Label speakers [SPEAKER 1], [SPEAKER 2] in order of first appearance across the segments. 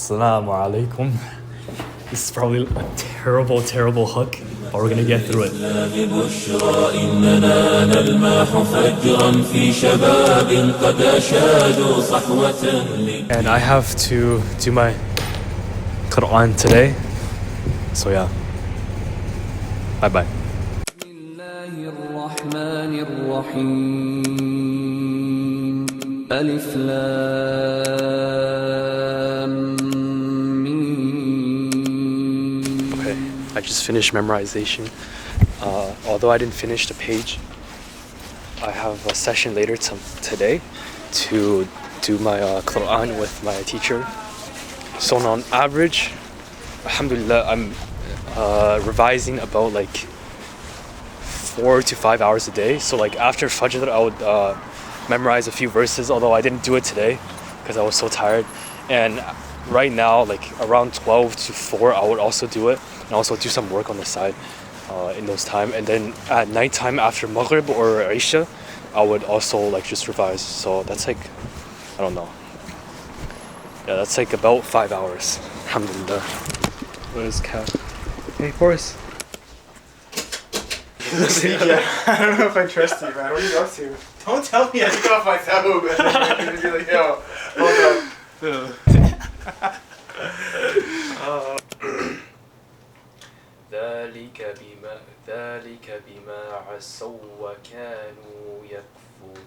[SPEAKER 1] Assalamu alaikum. This is probably a terrible hook, but we're gonna get through it. And I have to do my Quran today, so yeah. Bye bye.
[SPEAKER 2] ألف لام ميم.
[SPEAKER 1] Okay, I just finished memorization. Although I didn't finish the page, I have a session later today to do my Quran with my teacher. So on average, alhamdulillah, I'm revising about like 4 to 5 hours a day. So like after Fajr, I would memorize a few verses, although I didn't do it today because I was so tired. And right now, like around 12 to 4, I would also do it and also do some work on the side in those time. And then at nighttime after Maghrib or Isha, I would also like just revise. So that's like, I don't know. Yeah, that's like about 5 hours. Alhamdulillah. Where's Cat? Hey, Forrest.
[SPEAKER 3] Yeah, I don't know if I trust you, man. What are you up to? Don't tell me I took off my thumb. And then you're like, yo, hold up.
[SPEAKER 1] ذلك بما عصوا وكانوا يعتدون.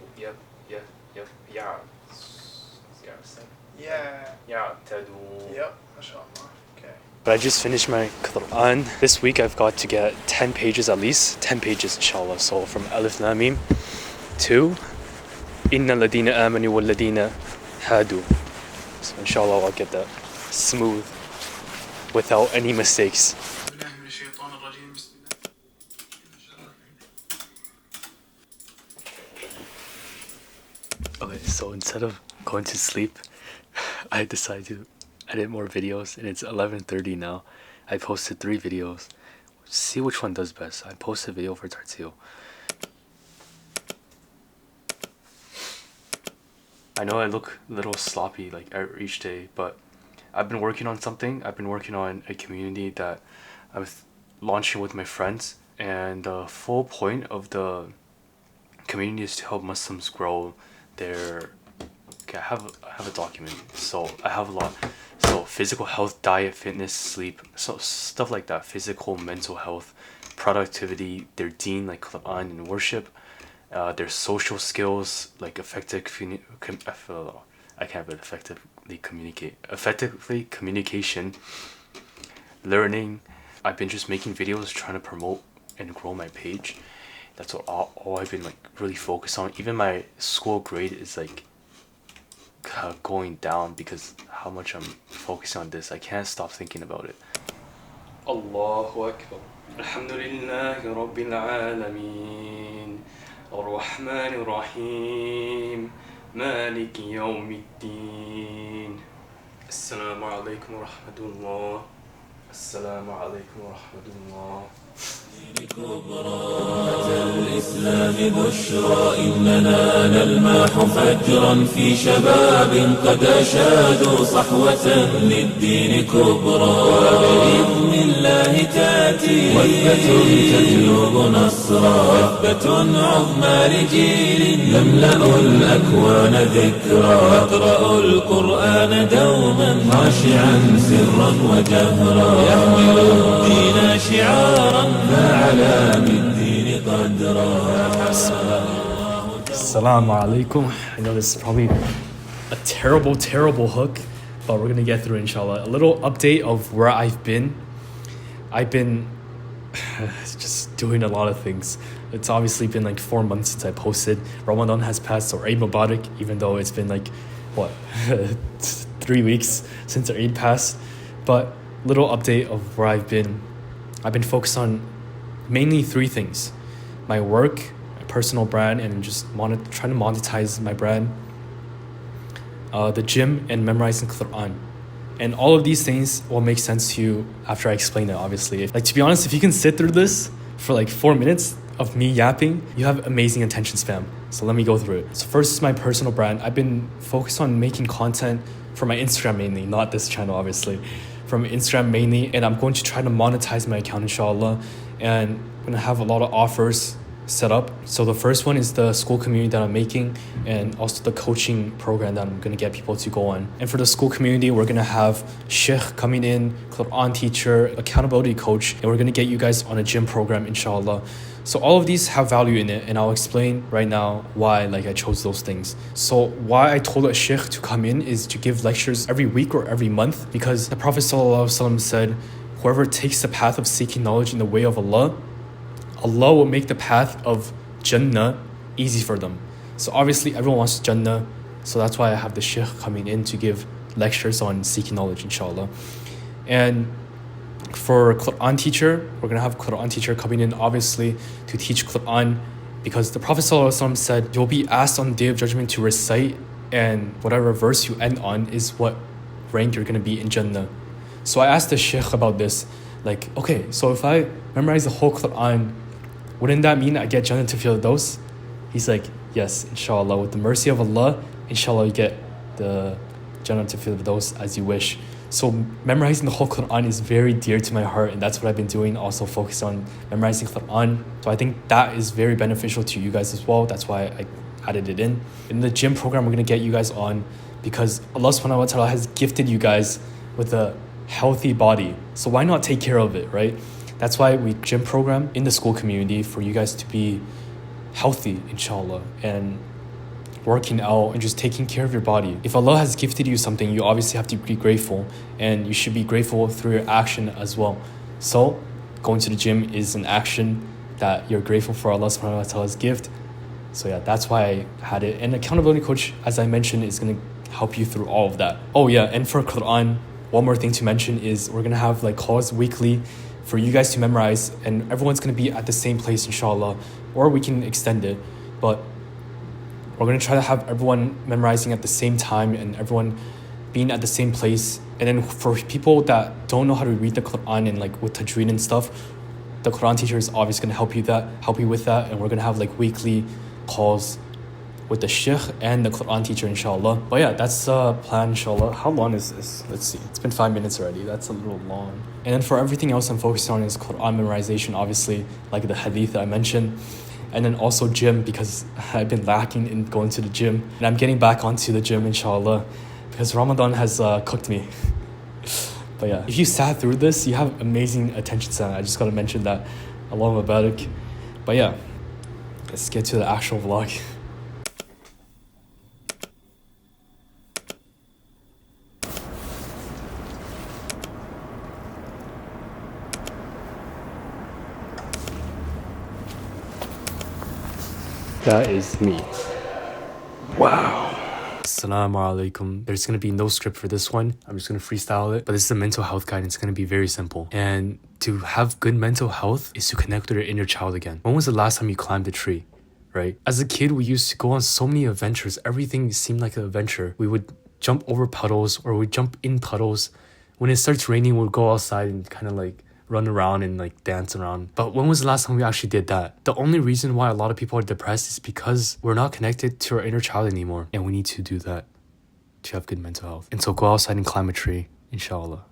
[SPEAKER 3] Yep, mashallah. Okay.
[SPEAKER 1] But I just finished my Quran. This week I've got to get 10 pages at least. 10 pages inshallah. So from Alif Lam Mim to Inna ladina amanu wal ladina hadu. So inshallah I'll get that smooth without any mistakes. Okay, so instead of going to sleep, I decided to edit more videos, and it's 11:30 now. I posted 3 videos. See which one does best. I posted a video for Tartio. I know I look a little sloppy like each day, but I've been working on something. I've been working on a community that I was launching with my friends, and the full point of the community is to help Muslims grow their... Okay, I have a document, so I have a lot. So physical health, diet, fitness, sleep, so stuff like that. Physical, mental health, productivity, their deen like Quran and worship, their social skills like effectively communication, learning. I've been just making videos trying to promote and grow my page. That's all I've been like really focused on. Even my school grade is like going down because how much I'm focusing on this. I can't stop thinking about it. Allahu Akbar. Alhamdulillahi Rabbil Alameen. Ar-Rahman Ar-Rahim. Maliki Yawmiddin. Assalamu alaikum wa rahmatullah. Assalamu alaikum wa rahmatullah.
[SPEAKER 4] الإسلام بشرى إننا نلمح فجرا في شباب قد أشادوا صحوة للدين كبرى وبإذن الله تأتي وثبة تجلب نصرا وثبة عظمى لجيل يملأ الأكوان ذكرا يقرأ القرآن دوما خاشعا سرا وجهرا يحمل الدين شعارا فعلى بالدين قدرا.
[SPEAKER 1] Assalamu alaikum. I know this is probably a terrible hook, but we're gonna get through it, inshallah. A little update of where I've been. I've been just doing a lot of things. It's obviously been like 4 months since I posted. Ramadan has passed, or Eid Mubarak, even though it's been like, what, 3 weeks since Eid passed. But little update of where I've been. I've been focused on mainly 3 things: my work, my personal brand, and just trying to monetize my brand, the gym, and memorizing Quran. And all of these things will make sense to you after I explain it, obviously. Like, to be honest, if you can sit through this for like 4 minutes of me yapping, you have amazing attention span. So let me go through it. So first is my personal brand. I've been focused on making content for my Instagram mainly, not this channel obviously. From Instagram mainly, and I'm going to try to monetize my account inshallah, and I'm gonna have a lot of offers set up. So the first one is the school community that I'm making, and also the coaching program that I'm gonna get people to go on. And for the school community, we're gonna have Sheikh coming in, Quran teacher, accountability coach, and we're gonna get you guys on a gym program inshallah. So all of these have value in it, and I'll explain right now why I chose those things. So why I told a sheikh to come in is to give lectures every week or every month, because the Prophet ﷺ said, whoever takes the path of seeking knowledge in the way of Allah, Allah will make the path of Jannah easy for them. So obviously everyone wants Jannah, so that's why I have the sheikh coming in to give lectures on seeking knowledge inshallah. And for Quran teacher, we're going to have Quran teacher coming in obviously to teach Quran, because the Prophet ﷺ said you'll be asked on the Day of Judgment to recite, and whatever verse you end on is what rank you're going to be in Jannah. So I asked the sheikh about this, okay, so if I memorize the whole Quran, wouldn't that mean I get Jannah to Firdaus? He's like, yes, inshallah, with the mercy of Allah, inshallah you get the Jannah to Firdaus as you wish. So memorizing the whole Quran is very dear to my heart, and that's what I've been doing, also focus on memorizing Quran. So I think that is very beneficial to you guys as well. That's why I added it in. In the gym program, we're going to get you guys on because Allah subhanahu wa ta'ala has gifted you guys with a healthy body. So why not take care of it, right? That's why we gym program in the school community for you guys to be healthy, inshallah, and working out and just taking care of your body. If Allah has gifted you something, you obviously have to be grateful, and you should be grateful through your action as well. So going to the gym is an action that you're grateful for Allah subhanahu wa ta'ala's gift. So yeah, that's why I had it. And accountability coach, as I mentioned, is going to help you through all of that. Oh yeah, and for Quran, one more thing to mention is we're going to have calls weekly for you guys to memorize, and everyone's going to be at the same place inshallah, or we can extend it, but we're going to try to have everyone memorizing at the same time and everyone being at the same place. And then for people that don't know how to read the Quran and with tajweed and stuff, the Quran teacher is obviously going to help you with that, and we're going to have weekly calls with the sheikh and the Quran teacher inshallah. But yeah, that's the plan inshallah. How long is this? Let's see, it's been 5 minutes already. That's a little long. And then for everything else I'm focused on is Quran memorization, obviously, like the hadith that I mentioned. And then also gym, because I've been lacking in going to the gym, and I'm getting back onto the gym inshallah, because Ramadan has cooked me. But yeah, if you sat through this, you have amazing attention span. I just gotta mention that. Allahu Mubarak. But yeah, let's get to the actual vlog. That is me. Wow. Assalamu alaikum. There's going to be no script for this one. I'm just going to freestyle it. But this is a mental health guide, and it's going to be very simple. And to have good mental health is to connect with your inner child again. When was the last time you climbed a tree, right? As a kid, we used to go on so many adventures. Everything seemed like an adventure. We would jump over puddles, or we'd jump in puddles. When it starts raining, we'll go outside and kind of run around and dance around. But when was the last time we actually did that? The only reason why a lot of people are depressed is because we're not connected to our inner child anymore, and we need to do that to have good mental health. And so go outside and climb a tree, inshallah.